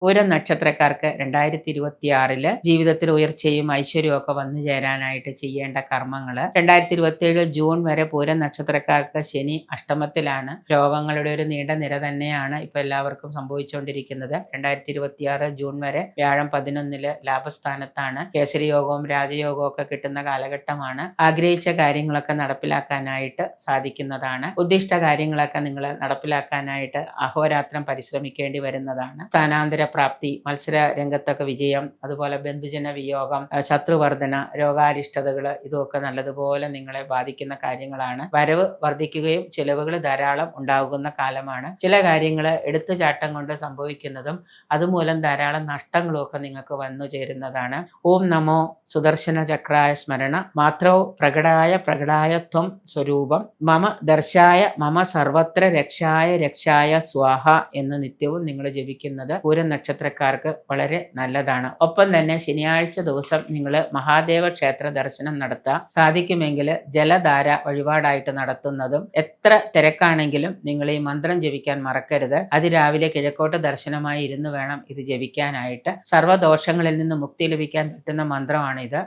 പൂരം നക്ഷത്രക്കാർക്ക് 2026 ജീവിതത്തിൽ ഉയർച്ചയും ഐശ്വര്യവും ഒക്കെ വന്നു ചേരാനായിട്ട് ചെയ്യേണ്ട കർമ്മങ്ങൾ. 2027 ജൂൺ വരെ പൂരം നക്ഷത്രക്കാർക്ക് ശനി അഷ്ടമത്തിലാണ്. രോഗങ്ങളുടെ ഒരു നീണ്ട നിര തന്നെയാണ് ഇപ്പൊ എല്ലാവർക്കും സംഭവിച്ചുകൊണ്ടിരിക്കുന്നത്. 2026 ജൂൺ വരെ വ്യാഴം 11 ലാഭസ്ഥാനത്താണ്. കേസരി യോഗവും രാജയോഗവും ഒക്കെ കിട്ടുന്ന കാലഘട്ടമാണ്. ആഗ്രഹിച്ച കാര്യങ്ങളൊക്കെ നടപ്പിലാക്കാനായിട്ട് സാധിക്കുന്നതാണ്. ഉദ്ദിഷ്ട കാര്യങ്ങളൊക്കെ നിങ്ങൾ നടപ്പിലാക്കാനായിട്ട് അഹോരാത്രം പരിശ്രമിക്കേണ്ടി വരുന്നതാണ്. സ്ഥാനാന്തര പ്രാപ്തി, മത്സര രംഗത്തൊക്കെ വിജയം, അതുപോലെ ബന്ധുജന വിയോഗം, ശത്രുവർധന, രോഗാരിഷ്ടതകൾ, ഇതൊക്കെ നല്ലതുപോലെ നിങ്ങളെ ബാധിക്കുന്ന കാര്യങ്ങളാണ്. വരവ് വർദ്ധിക്കുകയും ചിലവുകൾ ധാരാളം ഉണ്ടാകുന്ന കാലമാണ്. ചില കാര്യങ്ങൾ എടുത്തുചാട്ടം കൊണ്ട് സംഭവിക്കുന്നതും അതുമൂലം ധാരാളം നഷ്ടങ്ങളും ഒക്കെ നിങ്ങൾക്ക് വന്നു ചേരുന്നതാണ്. ഓം നമോ സുദർശന ചക്രായ സ്മരണ മാത്രോ പ്രകടായ ത്വം സ്വരൂപം മമ ദർശായ മമ സർവത്ര രക്ഷായ സ്വാഹ എന്ന് നിത്യവും നിങ്ങൾ ജപിക്കുന്നത് പൂരം നക്ഷത്രക്കാർക്ക് വളരെ നല്ലതാണ്. ഒപ്പം തന്നെ ശനിയാഴ്ച ദിവസം നിങ്ങൾ മഹാദേവ ക്ഷേത്ര ദർശനം നടത്താൻ സാധിക്കുമെങ്കിൽ ജലധാര വഴിപാടായിട്ട് നടത്തുന്നതും, എത്ര തിരക്കാണെങ്കിലും നിങ്ങൾ ഈ മന്ത്രം ജപിക്കാൻ മറക്കരുത്. അതിരാവിലെ കിഴക്കോട്ട് ദർശനമായി ഇരുന്ന് വേണം ഇത് ജപിക്കാനായിട്ട്. സർവ്വദോഷങ്ങളിൽ നിന്ന് മുക്തി ലഭിക്കാൻ പറ്റുന്ന മന്ത്രമാണ് ഇത്.